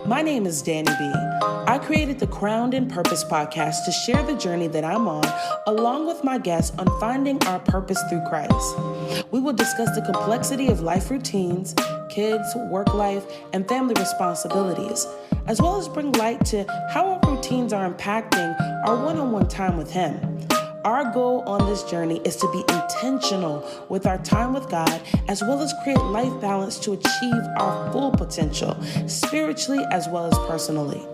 My name is Dani B. I created the Crowned in Purpose podcast to share the journey that I'm on, along with my guests, on finding our purpose through Christ. We will discuss the complexity of life routines, kids, work life, and family responsibilities, as well as bring light to how our routines are impacting our one-on-one time with Him. Our goal on this journey is to be intentional with our time with God, as well as create life balance to achieve our full potential, spiritually as well as personally.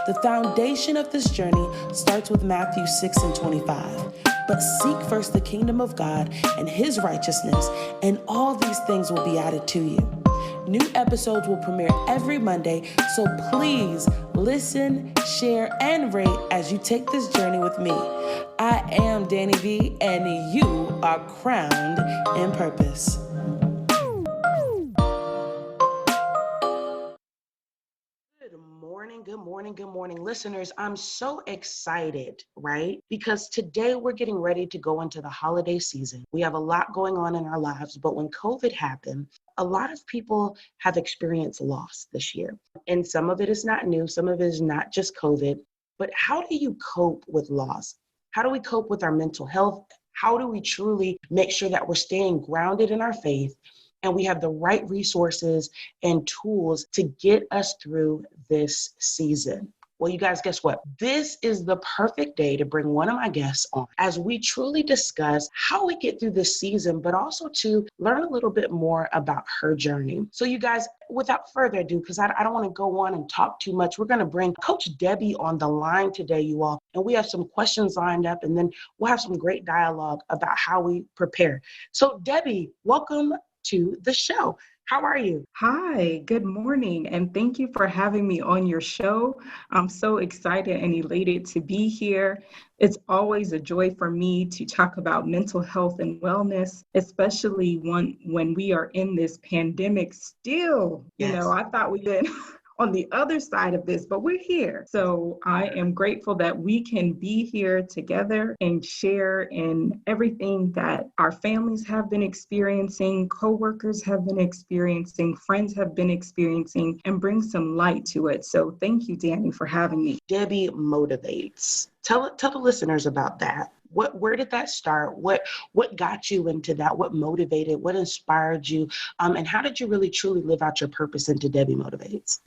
The foundation of this journey starts with Matthew 6:25. But seek first the kingdom of God and His righteousness, and all these things will be added to you. New episodes will premiere every Monday, so please listen, share, and rate as you take this journey with me. I am Dani V, and you are crowned in purpose. Good morning, listeners. I'm so excited, right? Because today we're getting ready to go into the holiday season. We have a lot going on in our lives, but when COVID happened, a lot of people have experienced loss this year. And some of it is not new, some of it is not just COVID. But how do you cope with loss? How do we cope with our mental health? How do we truly make sure that we're staying grounded in our faith and we have the right resources and tools to get us through this season? Well, you guys, guess what? This is the perfect day to bring one of my guests on as we truly discuss how we get through this season, but also to learn a little bit more about her journey. So you guys, without further ado, because I don't want to go on and talk too much, we're going to bring Coach Debbie on the line today, you all. And we have some questions lined up, and then we'll have some great dialogue about how we prepare. So Debbie, welcome to the show. How are you? Hi, good morning, and thank you for having me on your show. I'm so excited and elated to be here. It's always a joy for me to talk about mental health and wellness, especially when we are in this pandemic still. Yes. I thought we'd been on the other side of this, but we're here. So I am grateful that we can be here together and share in everything that our families have been experiencing, coworkers have been experiencing, friends have been experiencing, and bring some light to it. So thank you, Dani, for having me. Debbie motivates. Tell the listeners about that. Where did that start? What got you into that? What motivated? What inspired you? And how did you really truly live out your purpose into Debbie Motivates?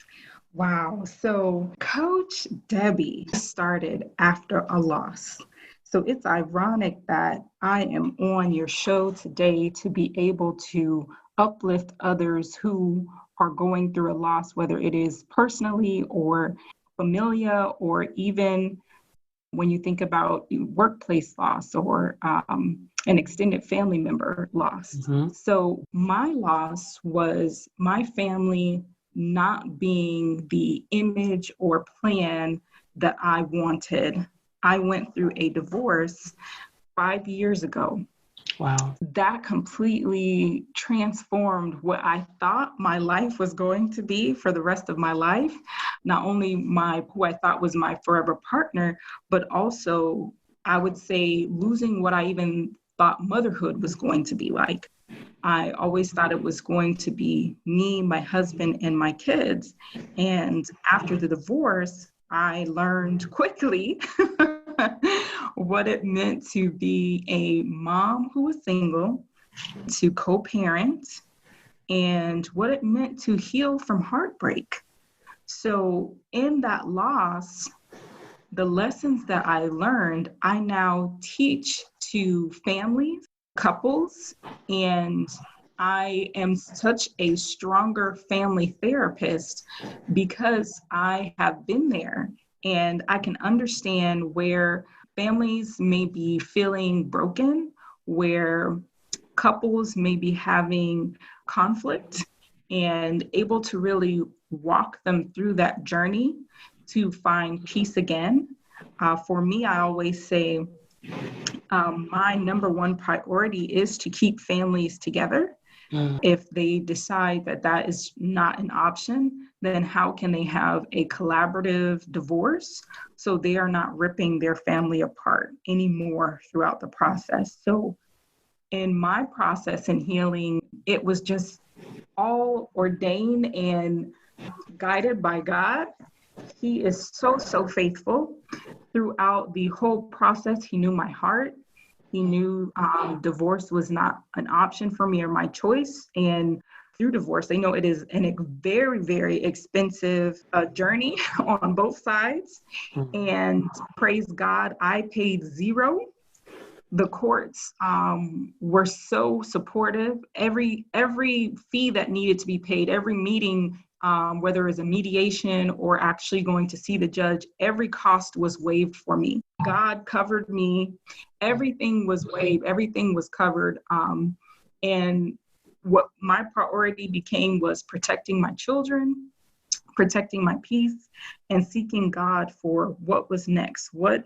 Wow. So Coach Debbie started after a loss. So it's ironic that I am on your show today to be able to uplift others who are going through a loss, whether it is personally or familiar, or even when you think about workplace loss or an extended family member loss. Mm-hmm. So my loss was my family not being the image or plan that I wanted. I went through a divorce 5 years ago. Wow. That completely transformed what I thought my life was going to be for the rest of my life. Not only who I thought was my forever partner, but also I would say losing what I even thought motherhood was going to be like. I always thought it was going to be me, my husband, and my kids. And after the divorce, I learned quickly what it meant to be a mom who was single, to co-parent, and what it meant to heal from heartbreak. So in that loss, the lessons that I learned, I now teach to families, couples, and I am such a stronger family therapist because I have been there and I can understand where families may be feeling broken, where couples may be having conflict, and able to really walk them through that journey to find peace again. For me, I always say my number one priority is to keep families together. If they decide that that is not an option, then how can they have a collaborative divorce so they are not ripping their family apart anymore throughout the process? So in my process in healing, it was just all ordained and guided by God. He is so, so faithful. Throughout the whole process, he knew my heart. He knew divorce was not an option for me or my choice. And through divorce, I know it is a very, very expensive journey on both sides. And praise God, I paid zero. The courts were so supportive. Every fee that needed to be paid, every meeting, whether it was a mediation or actually going to see the judge, every cost was waived for me. God covered me. Everything was waived. Everything was covered. And what my priority became was protecting my children, protecting my peace, and seeking God for what was next. What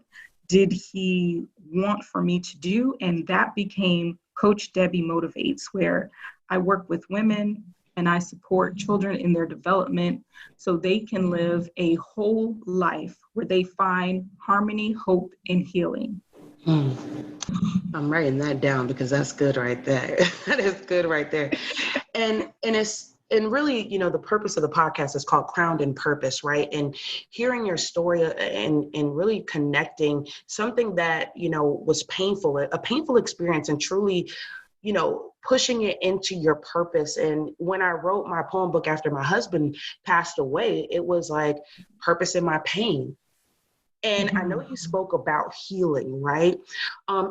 did he want for me to do? And that became Coach Debbie Motivates, where I work with women and I support children in their development so they can live a whole life where they find harmony, hope, and healing. I'm writing that down because that's good right there. That is good right there. And really, you know, the purpose of the podcast is called Crowned in Purpose, right? And hearing your story and really connecting something that, you know, was painful, a painful experience, and truly, you know, pushing it into your purpose. And when I wrote my poem book after my husband passed away, it was like purpose in my pain. And I know you spoke about healing, right?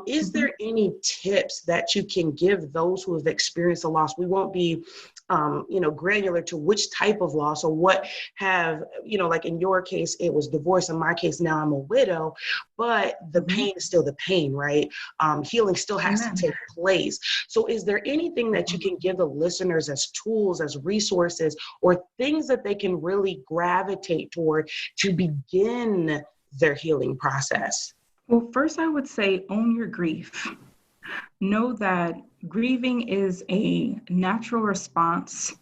Is there any tips that you can give those who have experienced a loss? We won't be, you know, granular to which type of loss or what have, you know, like in your case, it was divorce. In my case, now I'm a widow, but the pain is still the pain, right? Healing still has to take place. So is there anything that you can give the listeners as tools, as resources, or things that they can really gravitate toward to begin their healing process? Well, first, I would say own your grief. Know that grieving is a natural response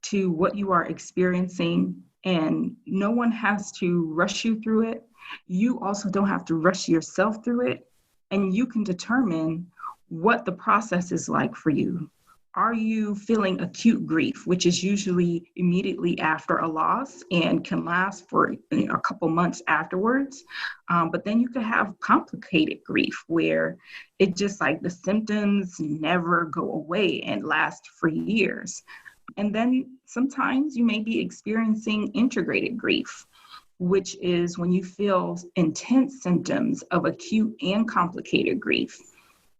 to what you are experiencing, and no one has to rush you through it. You also don't have to rush yourself through it, and you can determine what the process is like for you. Are you feeling acute grief, which is usually immediately after a loss and can last for a couple months afterwards? But then you could have complicated grief where it just like the symptoms never go away and last for years. And then sometimes you may be experiencing integrated grief, which is when you feel intense symptoms of acute and complicated grief.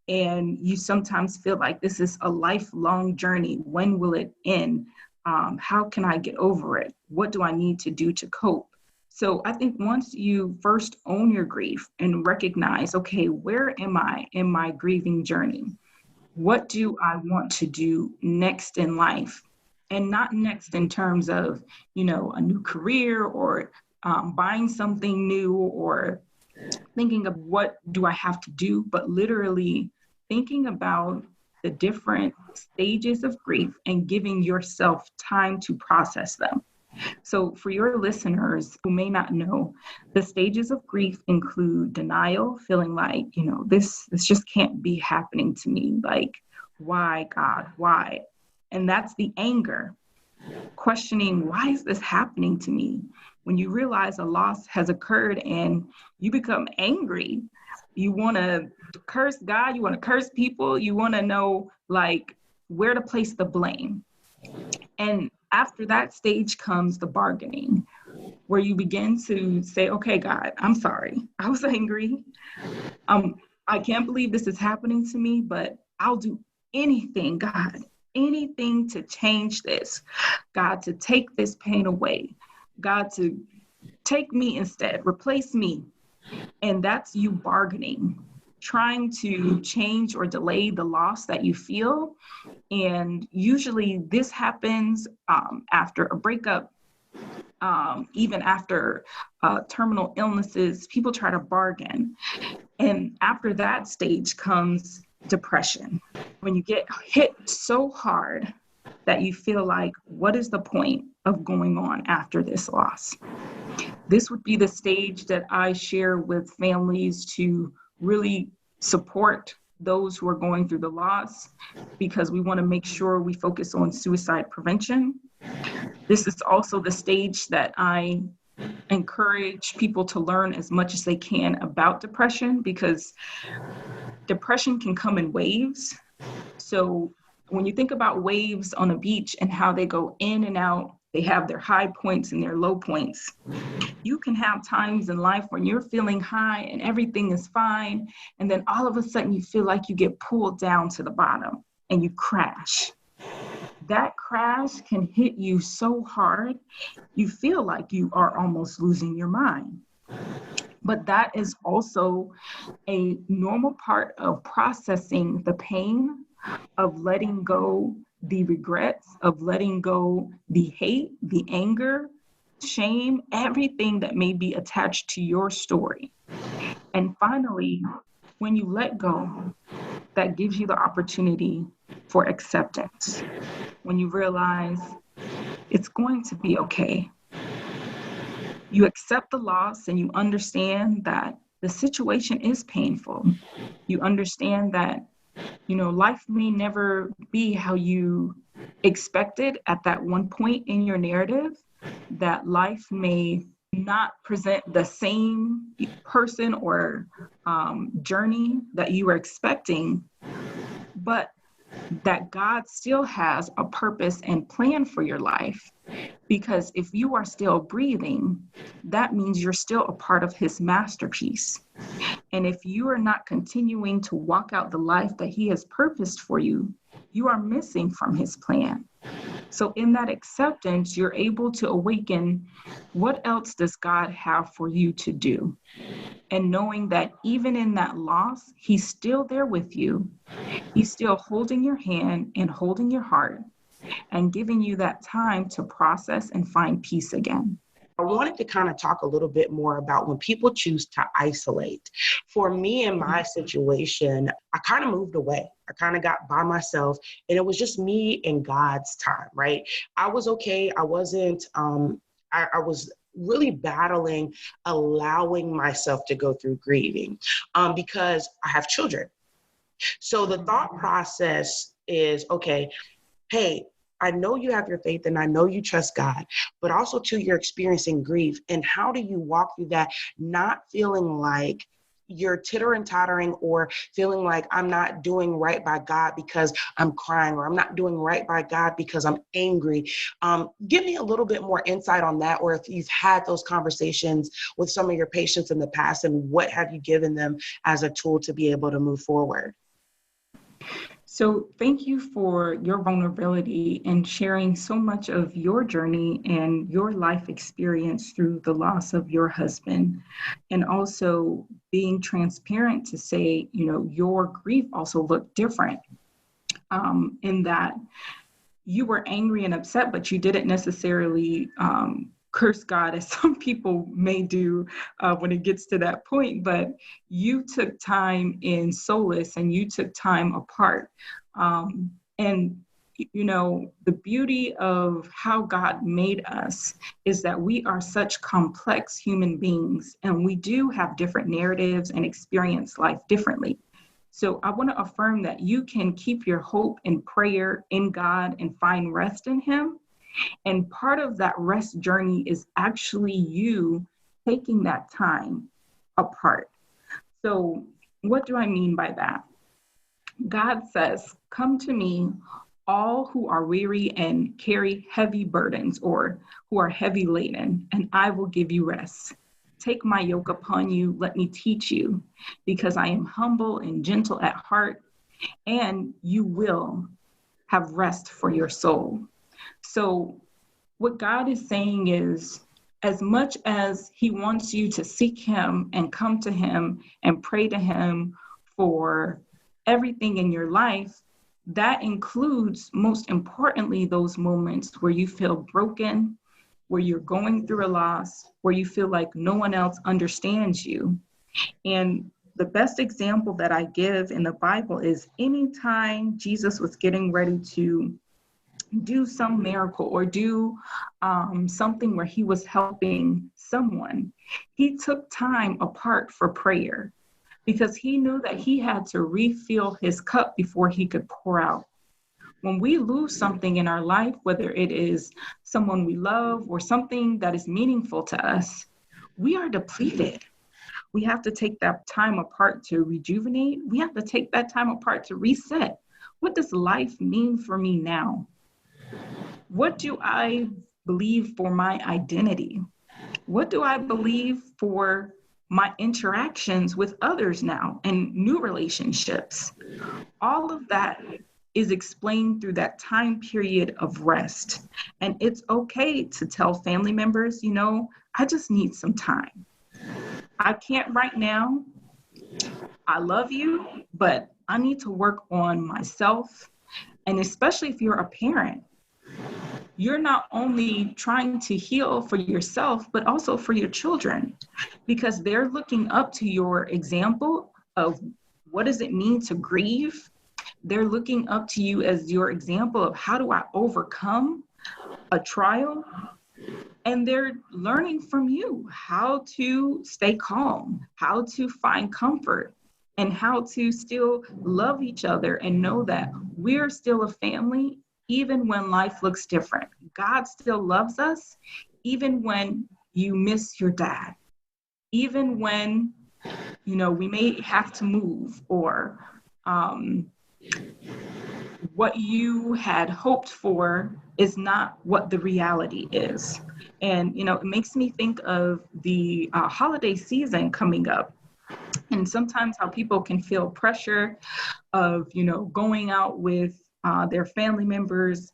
And you sometimes feel like this is a lifelong journey. When will it end? How can I get over it? What do I need to do to cope? So I think once you first own your grief and recognize, okay, where am I in my grieving journey? What do I want to do next in life? And not next in terms of, you know, a new career or buying something new or thinking of what do I have to do, but literally thinking about the different stages of grief and giving yourself time to process them. So for your listeners who may not know, the stages of grief include denial, feeling like, you know, this just can't be happening to me. Like, why, God, why? And that's the anger, questioning, why is this happening to me? When you realize a loss has occurred and you become angry, you want to curse God, you want to curse people, you want to know like where to place the blame. And after that stage comes the bargaining, where you begin to say, okay, God, I'm sorry. I was angry. I can't believe this is happening to me, but I'll do anything, God, anything to change this. God, to take this pain away. God, to take me instead, replace me. And that's you bargaining, trying to change or delay the loss that you feel. And usually this happens after a breakup, even after terminal illnesses, people try to bargain. And after that stage comes depression. When you get hit so hard that you feel like, what is the point of going on after this loss? This would be the stage that I share with families to really support those who are going through the loss, because we want to make sure we focus on suicide prevention. This is also the stage that I encourage people to learn as much as they can about depression, because depression can come in waves. So when you think about waves on a beach and how they go in and out, they have their high points and their low points. You can have times in life when you're feeling high and everything is fine, and then all of a sudden you feel like you get pulled down to the bottom and you crash. That crash can hit you so hard, you feel like you are almost losing your mind. But that is also a normal part of processing the pain, of letting go the regrets, of letting go the hate, the anger, shame, everything that may be attached to your story. And finally, when you let go, that gives you the opportunity for acceptance. When you realize it's going to be okay. You accept the loss and you understand that the situation is painful. You understand that, life may never be how you expected at that one point in your narrative, that life may not present the same person or journey that you were expecting, but that God still has a purpose and plan for your life. Because if you are still breathing, that means you're still a part of his masterpiece. And if you are not continuing to walk out the life that he has purposed for you, you are missing from his plan. So in that acceptance, you're able to awaken, what else does God have for you to do? And knowing that even in that loss, he's still there with you. He's still holding your hand and holding your heart and giving you that time to process and find peace again. I wanted to kind of talk a little bit more about when people choose to isolate. For me in my situation, I kind of moved away. I kind of got by myself, and it was just me and God's time, right? I was okay. I wasn't, I was really battling, allowing myself to go through grieving because I have children. So the thought process is, okay, hey, I know you have your faith and I know you trust God, but also too, you're experiencing grief. And how do you walk through that, not feeling like you're titter and tottering or feeling like I'm not doing right by God because I'm crying, or I'm not doing right by God because I'm angry. Give me a little bit more insight on that, or if you've had those conversations with some of your patients in the past, and what have you given them as a tool to be able to move forward? So thank you for your vulnerability and sharing so much of your journey and your life experience through the loss of your husband, and also being transparent to say, your grief also looked different in that you were angry and upset, but you didn't necessarily curse God as some people may do when it gets to that point, but you took time in solace and you took time apart. And the beauty of how God made us is that we are such complex human beings, and we do have different narratives and experience life differently. So I want to affirm that you can keep your hope and prayer in God and find rest in him. And part of that rest journey is actually you taking that time apart. So what do I mean by that? God says, come to me, all who are weary and carry heavy burdens, or who are heavy laden, and I will give you rest. Take my yoke upon you. Let me teach you, because I am humble and gentle at heart, and you will have rest for your soul. So what God is saying is, as much as he wants you to seek him and come to him and pray to him for everything in your life, that includes, most importantly, those moments where you feel broken, where you're going through a loss, where you feel like no one else understands you. And the best example that I give in the Bible is anytime Jesus was getting ready to do some miracle or do something where he was helping someone, he took time apart for prayer, because he knew that he had to refill his cup before he could pour out. When we lose something in our life, whether it is someone we love or something that is meaningful to us, we are depleted. We have to take that time apart to rejuvenate. We have to take that time apart to reset. What does life mean for me now? What do I believe for my identity? What do I believe for my interactions with others now and new relationships? All of that is explained through that time period of rest. And it's okay to tell family members, I just need some time. I can't right now. I love you, but I need to work on myself. And especially if you're a parent, you're not only trying to heal for yourself, but also for your children, because they're looking up to your example of what does it mean to grieve. They're looking up to you as your example of how do I overcome a trial. And they're learning from you how to stay calm, how to find comfort, and how to still love each other and know that we're still a family, even when life looks different. God still loves us, even when you miss your dad, even when, we may have to move, or what you had hoped for is not what the reality is. And, it makes me think of the holiday season coming up. And sometimes how people can feel pressure of, going out with their family members.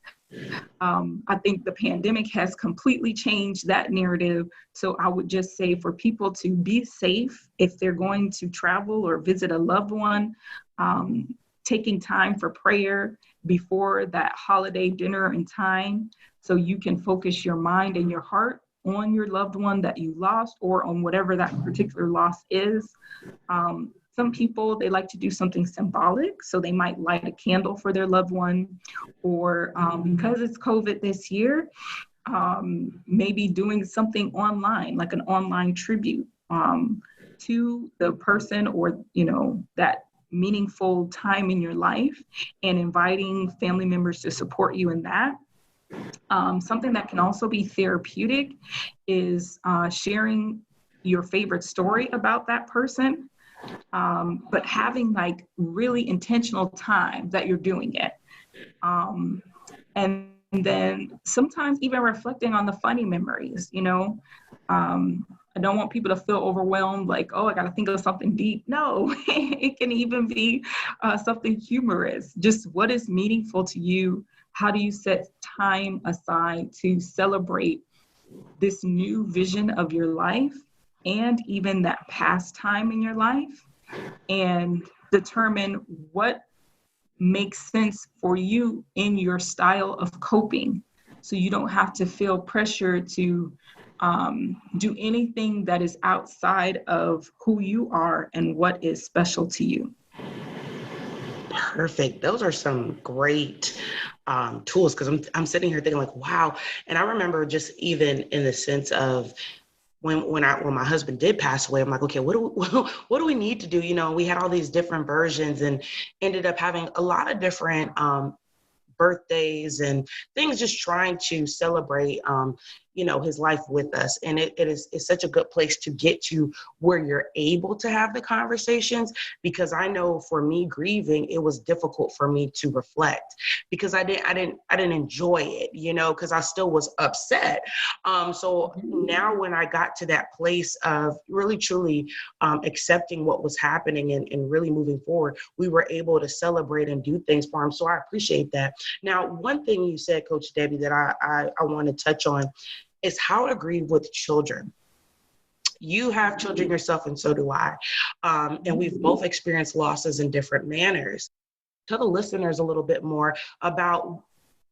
I think the pandemic has completely changed that narrative. So I would just say for people to be safe if they're going to travel or visit a loved one, taking time for prayer before that holiday dinner and time, so you can focus your mind and your heart on your loved one that you lost, or on whatever that particular loss is. Some people, they like to do something symbolic. So they might light a candle for their loved one, or because it's COVID this year, maybe doing something online, like an online tribute to the person, or, that meaningful time in your life, and inviting family members to support you in that. Something that can also be therapeutic is sharing your favorite story about that person, but having like really intentional time that you're doing it. And then sometimes even reflecting on the funny memories, I don't want people to feel overwhelmed, like, oh, I got to think of something deep. No, it can even be something humorous. Just what is meaningful to you? How do you set time aside to celebrate this new vision of your life, and even that past time in your life, and determine what makes sense for you in your style of coping, so you don't have to feel pressure to do anything that is outside of who you are and what is special to you. Perfect. Those are some great tools, because I'm sitting here thinking like, wow. And I remember just even in the sense of when my husband did pass away, I'm like, okay, what do we need to do? We had all these different versions, and ended up having a lot of different birthdays and things, just trying to celebrate his life with us. And it's such a good place to get to where you're able to have the conversations, because I know for me, grieving, it was difficult for me to reflect, because I didn't enjoy it, because I still was upset. So now when I got to that place of really truly accepting what was happening, and really moving forward, we were able to celebrate and do things for him. So I appreciate that. Now, one thing you said, Coach Debbie, that I want to touch on is how to grieve with children. You have children yourself, and so do I. And we've both experienced losses in different manners. Tell the listeners a little bit more about,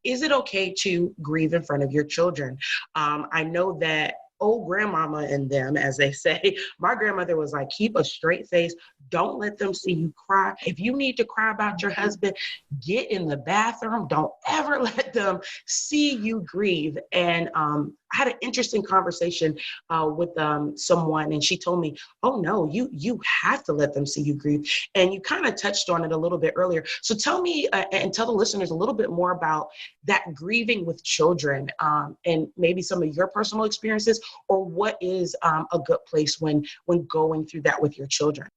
is it okay to grieve in front of your children? I know that old grandmama and them, as they say, my grandmother was like, keep a straight face. Don't let them see you cry. If you need to cry about your husband, get in the bathroom. Don't ever let them see you grieve. And I had an interesting conversation with someone, and she told me, oh no, you have to let them see you grieve. And you kind of touched on it a little bit earlier. So tell me and tell the listeners a little bit more about that grieving with children, and maybe some of your personal experiences, or what is a good place when going through that with your children.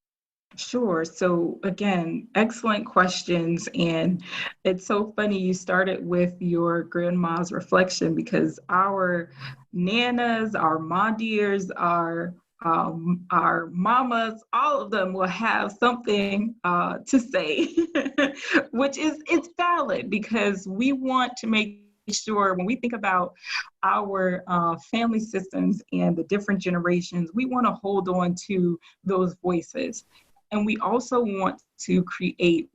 Sure. So again, excellent questions. And it's so funny you started with your grandma's reflection, because our nanas, our ma dears, our mamas, all of them will have something to say, which is it's valid, because we want to make sure when we think about our family systems and the different generations, we want to hold on to those voices. And we also want to create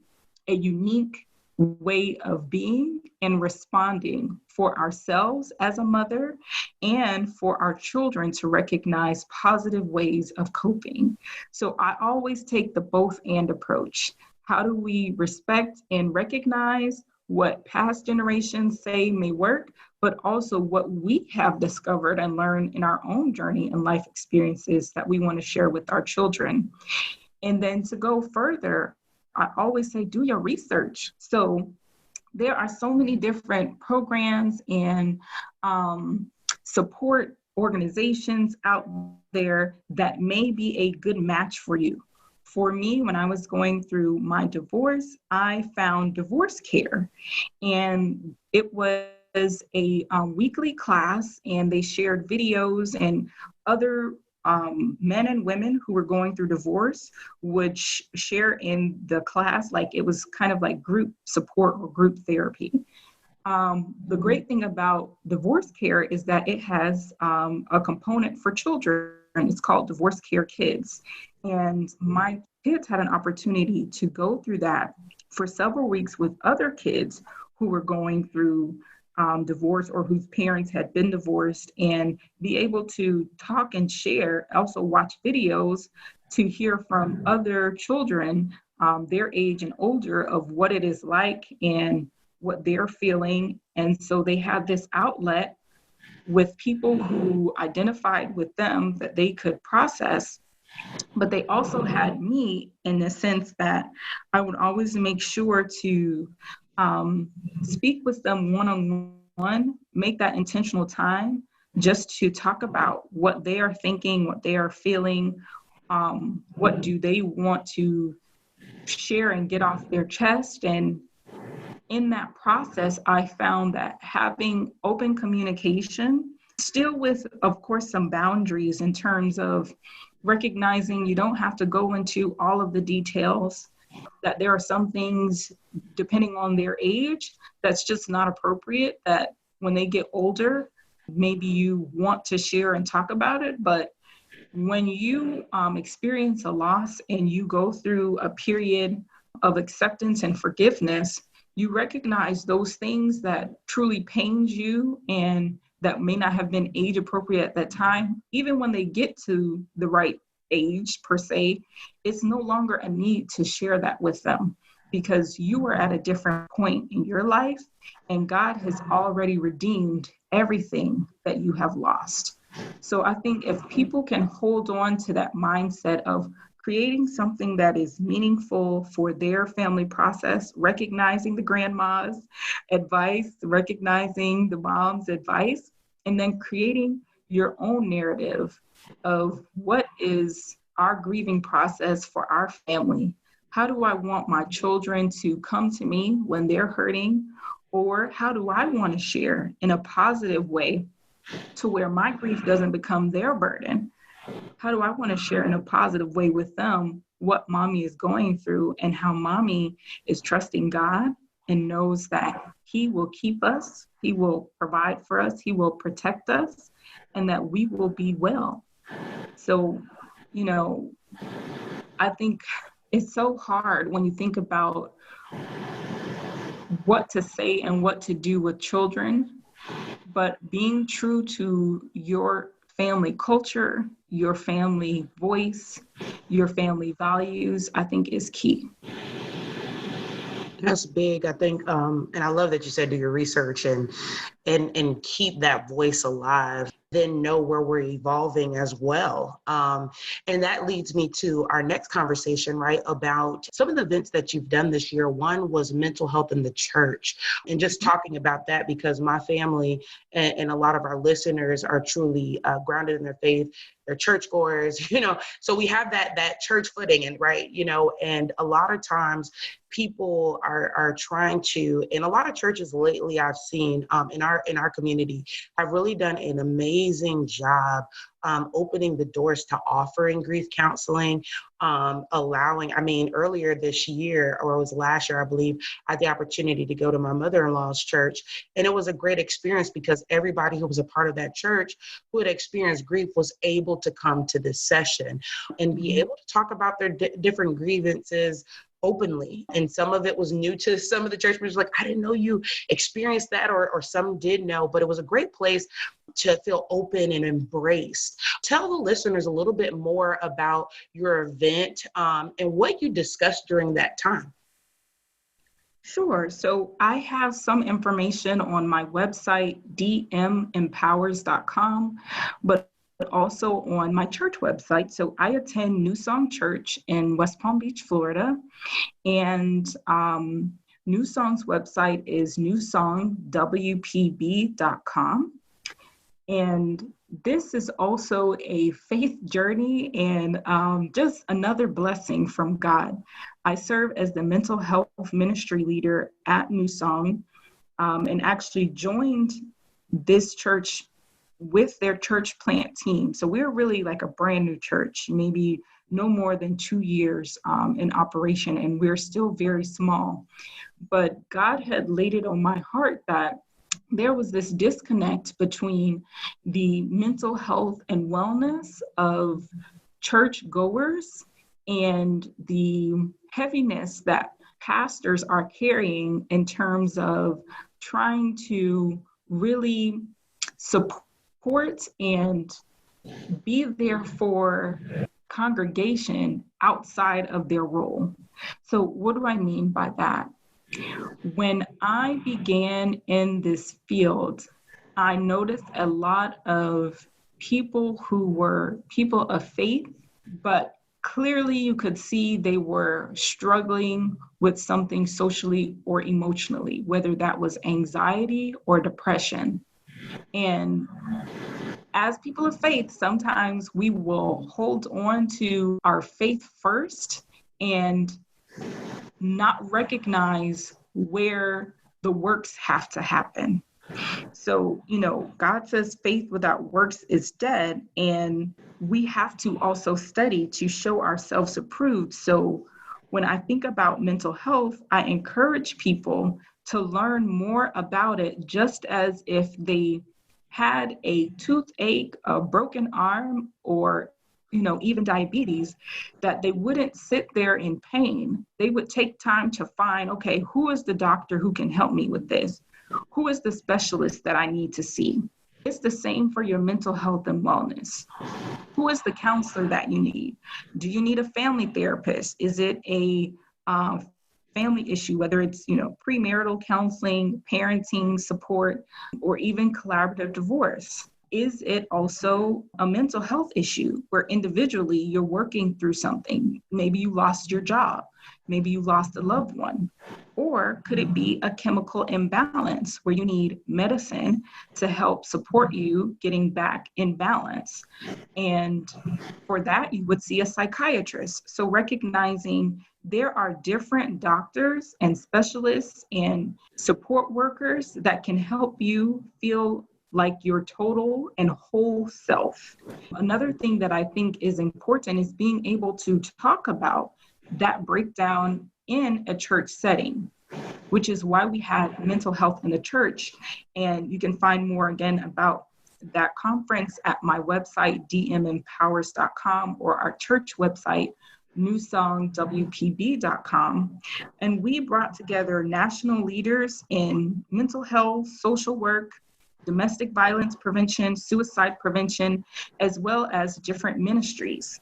a unique way of being and responding for ourselves as a mother, and for our children to recognize positive ways of coping. So I always take the both and approach. How do we respect and recognize what past generations say may work, but also what we have discovered and learned in our own journey and life experiences that we want to share with our children? And then to go further, I always say, do your research. So there are so many different programs and support organizations out there that may be a good match for you. For me, when I was going through my divorce, I found Divorce Care, and it was a weekly class, and they shared videos, and other men and women who were going through divorce would share in the class. Like, it was kind of like group support or group therapy. The great thing about Divorce Care is that it has a component for children. It's called Divorce Care Kids. And my kids had an opportunity to go through that for several weeks with other kids who were going through divorce, or whose parents had been divorced, and be able to talk and share, also watch videos to hear from other children their age and older, of what it is like and what they're feeling. And so they had this outlet with people who identified with them that they could process. But they also had me, in the sense that I would always make sure to speak with them one-on-one, make that intentional time just to talk about what they are thinking, what they are feeling, what do they want to share and get off their chest. And in that process, I found that having open communication, still with, of course, some boundaries in terms of recognizing you don't have to go into all of the details, that there are some things, depending on their age, that's just not appropriate, that when they get older, maybe you want to share and talk about it. But when you experience a loss and you go through a period of acceptance and forgiveness, you recognize those things that truly pains you and that may not have been age appropriate at that time. Even when they get to the right age per se, it's no longer a need to share that with them, because you were at a different point in your life and God has already redeemed everything that you have lost. So I think if people can hold on to that mindset of creating something that is meaningful for their family process, recognizing the grandma's advice, recognizing the mom's advice, and then creating your own narrative of what is our grieving process for our family. How do I want my children to come to me when they're hurting? Or how do I want to share in a positive way to where my grief doesn't become their burden? How do I want to share in a positive way with them what mommy is going through, and how mommy is trusting God and knows that He will keep us, He will provide for us, He will protect us, and that we will be well. So, I think it's so hard when you think about what to say and what to do with children, but being true to your family culture, your family voice, your family values, I think is key. That's big. I think, and I love that you said do your research and keep that voice alive, then know where we're evolving as well. And that leads me to our next conversation, right, about some of the events that you've done this year. One was mental health in the church, and just talking about that because my family and a lot of our listeners are truly grounded in their faith. They're churchgoers, so we have that church footing, and right, and a lot of times people are trying to, and a lot of churches lately I've seen in our community have really done an amazing job opening the doors to offering grief counseling, allowing, earlier this year, or it was last year, I believe, I had the opportunity to go to my mother-in-law's church. And it was a great experience because everybody who was a part of that church who had experienced grief was able to come to this session and be able to talk about their different grievances openly. And some of it was new to some of the church members, like, I didn't know you experienced that, or some did know, but it was a great place to feel open and embraced. Tell the listeners a little bit more about your event and what you discussed during that time. Sure. So I have some information on my website, dmempowers.com, but also on my church website. So I attend New Song Church in West Palm Beach, Florida. And New Song's website is newsongwpb.com. And this is also a faith journey and just another blessing from God. I serve as the mental health ministry leader at New Song, and actually joined this church with their church plant team. So we're really like a brand new church, maybe no more than 2 years in operation, and we're still very small. But God had laid it on my heart that there was this disconnect between the mental health and wellness of church goers and the heaviness that pastors are carrying in terms of trying to really support and be there for congregation outside of their role. So what do I mean by that? When I began in this field, I noticed a lot of people who were people of faith, but clearly you could see they were struggling with something socially or emotionally, whether that was anxiety or depression. And as people of faith, sometimes we will hold on to our faith first and not recognize where the works have to happen. So, God says faith without works is dead, and we have to also study to show ourselves approved. So when I think about mental health, I encourage people to learn more about it, just as if they had a toothache, a broken arm, or even diabetes, that they wouldn't sit there in pain. They would take time to find, okay, who is the doctor who can help me with this? Who is the specialist that I need to see? It's the same for your mental health and wellness. Who is the counselor that you need? Do you need a family therapist? Is it a family issue, whether it's, premarital counseling, parenting support, or even collaborative divorce? Is it also a mental health issue where individually you're working through something? Maybe you lost your job. Maybe you lost a loved one. Or could it be a chemical imbalance where you need medicine to help support you getting back in balance? And for that, you would see a psychiatrist. So recognizing there are different doctors and specialists and support workers that can help you feel like your total and whole self. Another thing that I think is important is being able to talk about that breakdown in a church setting, which is why we had mental health in the church. And you can find more again about that conference at my website, dmempowers.com, or our church website, newsongwpb.com. And we brought together national leaders in mental health, social work, domestic violence prevention, suicide prevention, as well as different ministries,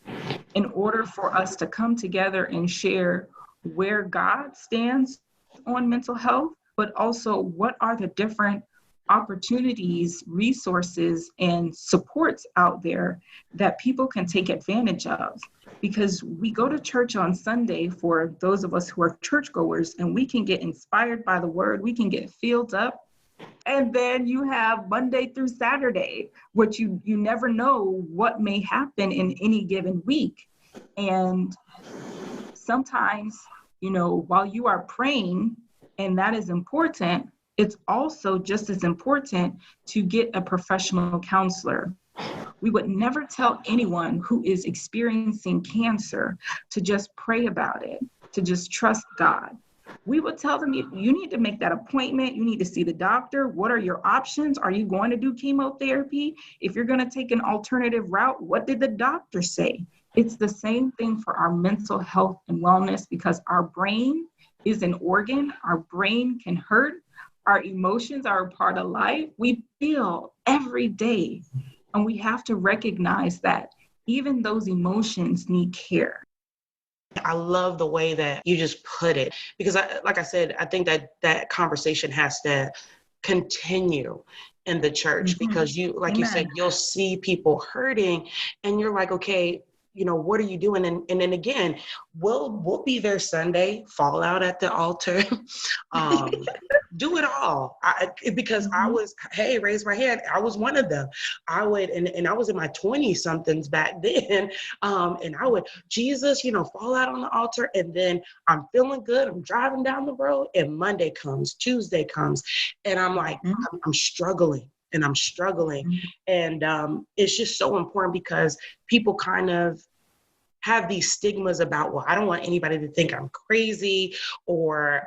in order for us to come together and share where God stands on mental health, but also what are the different opportunities, resources, and supports out there that people can take advantage of. Because we go to church on Sunday, for those of us who are churchgoers, and we can get inspired by the word, we can get filled up. And then you have Monday through Saturday, which you never know what may happen in any given week. And sometimes, while you are praying, and that is important, it's also just as important to get a professional counselor. We would never tell anyone who is experiencing cancer to just pray about it, to just trust God. We would tell them, you need to make that appointment. You need to see the doctor. What are your options? Are you going to do chemotherapy? If you're going to take an alternative route, what did the doctor say? It's the same thing for our mental health and wellness, because our brain is an organ. Our brain can hurt. Our emotions are a part of life. We feel every day. And we have to recognize that even those emotions need care. I love the way that you just put it, because like I said, I think that conversation has to continue in the church, Mm-hmm. because like Amen. You said, you'll see people hurting and you're like, okay, what are you doing? And then again, we'll be there Sunday, fall out at the altar, do it all. Because I was, raise my hand. I was one of them. I would, and I was in my 20 somethings back then. And I would, Jesus, fall out on the altar. And then I'm feeling good. I'm driving down the road, and Monday comes, Tuesday comes. And I'm like, I'm struggling. And I'm struggling. And it's just so important, because people kind of have these stigmas about, well, I don't want anybody to think I'm crazy or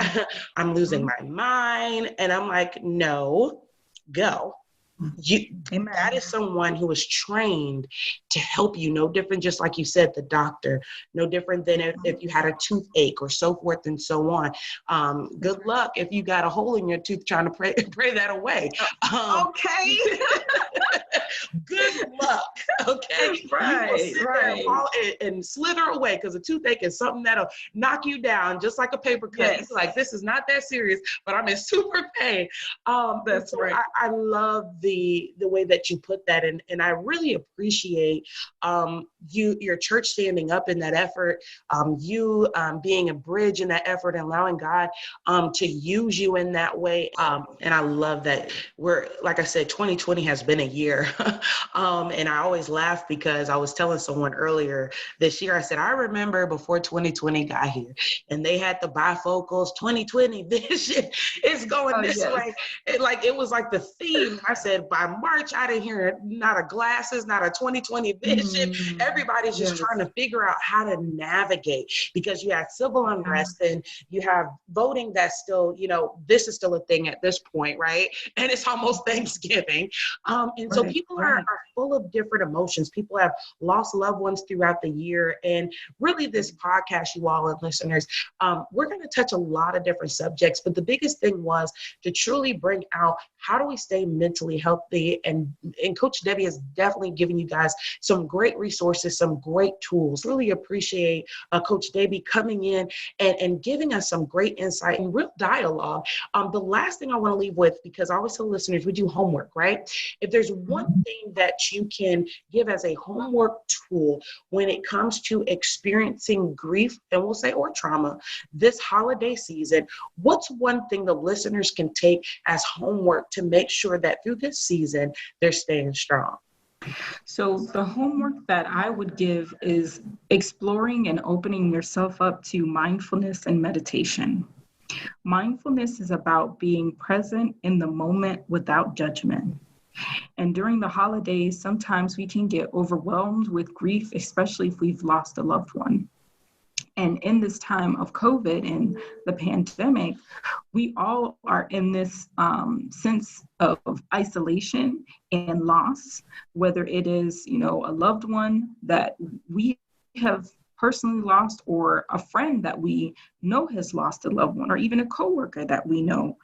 I'm losing my mind. And I'm like, no, go. That is someone who is trained to help you. No different, just like you said, the doctor, no different than if you had a toothache or so forth and so on. Good luck if you got a hole in your tooth trying to pray that away. Okay. Good luck. Okay. Right. You will sit there and slither away, because a toothache is something that'll knock you down just like a paper cut. Yes. You're like, this is not that serious, but I'm in super pain. That's right. I love the way that you put that in, and I really appreciate your church standing up in that effort, you being a bridge in that effort, and allowing God to use you in that way. And I love that like I said, 2020 has been a year. And I always laugh, because I was telling someone earlier this year, I said, I remember before 2020 got here and they had the bifocals, 2020 vision is going this way. It was like the theme. I said, by March, I didn't hear not a glasses, not a 2020 vision. Everybody's just trying to figure out how to navigate, because you have civil unrest and you have voting that's still, this is still a thing at this point, right? And it's almost Thanksgiving. And so people are full of different emotions. People have lost loved ones throughout the year. And really, this podcast, you all and listeners, we're going to touch a lot of different subjects. But the biggest thing was to truly bring out, how do we stay mentally healthy? And Coach Debbie has definitely given you guys some great resources, some great tools. Really appreciate Coach Debbie coming in and giving us some great insight and real dialogue. The last thing I want to leave with, because I always tell listeners, we do homework, right? If there's one thing that you can give as a homework tool when it comes to experiencing grief, and we'll say, or trauma, this holiday season, what's one thing the listeners can take as homework to make sure that through this season, they're staying strong? So the homework that I would give is exploring and opening yourself up to mindfulness and meditation. Mindfulness is about being present in the moment without judgment. And during the holidays, sometimes we can get overwhelmed with grief, especially if we've lost a loved one. And in this time of COVID and the pandemic, we all are in this sense of isolation and loss, whether it is, a loved one that we have personally lost, or a friend that we know has lost a loved one, or even a coworker that we know.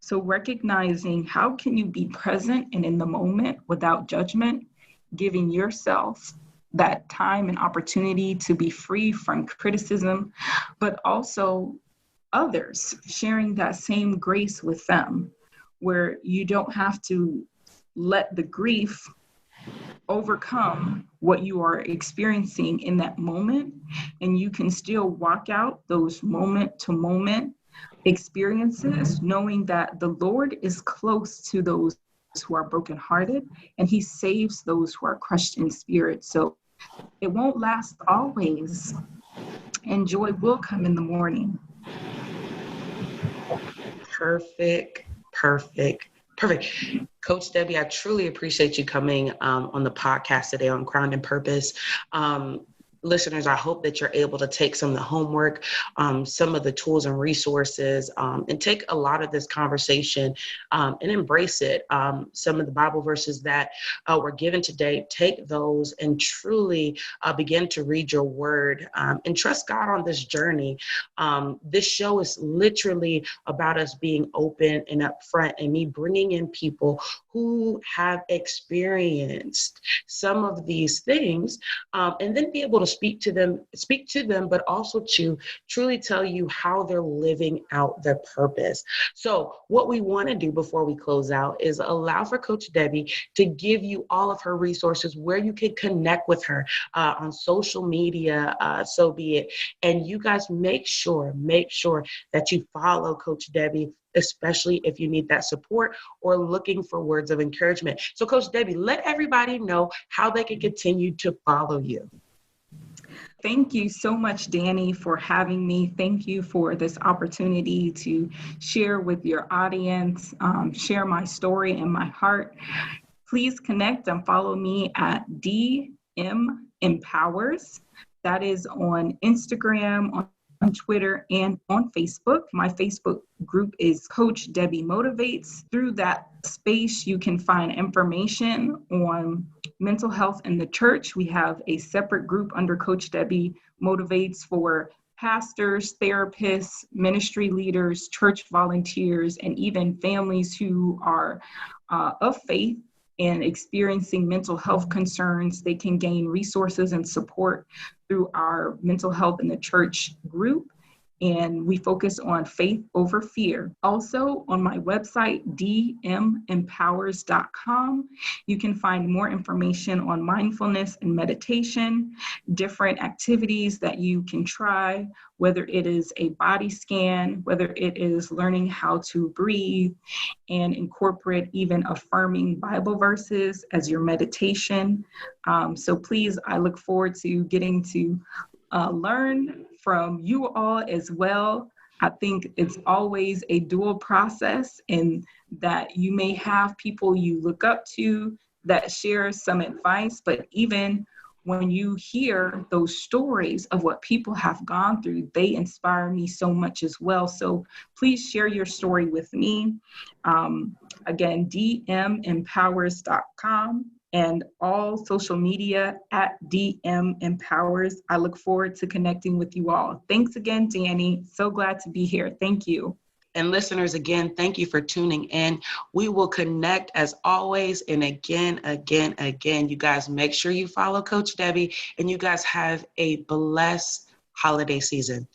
So recognizing, how can you be present and in the moment without judgment, giving yourself that time and opportunity to be free from criticism, but also others, sharing that same grace with them, where you don't have to let the grief overcome what you are experiencing in that moment. And you can still walk out those moment to moment experiences, knowing that the Lord is close to those who are brokenhearted, and he saves those who are crushed in spirit. So it won't last always, and joy will come in the morning. Perfect. Coach Debbie, I truly appreciate you coming on the podcast today on Crowned in Purpose. Listeners, I hope that you're able to take some of the homework, some of the tools and resources, and take a lot of this conversation and embrace it. Some of the Bible verses that were given today, take those and truly begin to read your word and trust God on this journey. This show is literally about us being open and upfront, and me bringing in people who have experienced some of these things, and then be able to speak to them, but also to truly tell you how they're living out their purpose. So what we want to do before we close out is allow for Coach Debbie to give you all of her resources, where you can connect with her on social media, so be it. And you guys make sure that you follow Coach Debbie, especially if you need that support or looking for words of encouragement. So Coach Debbie, let everybody know how they can continue to follow you. Thank you so much, Dani, for having me. Thank you for this opportunity to share with your audience, share my story and my heart. Please connect and follow me at DM Empowers. That is on Instagram, on Twitter, and on Facebook. My Facebook group is Coach Debbie Motivates. Through that space, you can find information on mental health in the church. We have a separate group under Coach Debbie Motivates for pastors, therapists, ministry leaders, church volunteers, and even families who are of faith and experiencing mental health concerns. They can gain resources and support through our mental health in the church group. And we focus on faith over fear. Also on my website, dmempowers.com, you can find more information on mindfulness and meditation, different activities that you can try, whether it is a body scan, whether it is learning how to breathe and incorporate even affirming Bible verses as your meditation. So please, I look forward to getting to learn from you all as well. I think it's always a dual process, in that you may have people you look up to that share some advice, but even when you hear those stories of what people have gone through, they inspire me so much as well. So please share your story with me. Again, dmempowers.com. and all social media at DM Empowers. I look forward to connecting with you all. Thanks again, Dani. So glad to be here. Thank you. And listeners, again, thank you for tuning in. We will connect as always. And again, you guys make sure you follow Coach Debbie, and you guys have a blessed holiday season.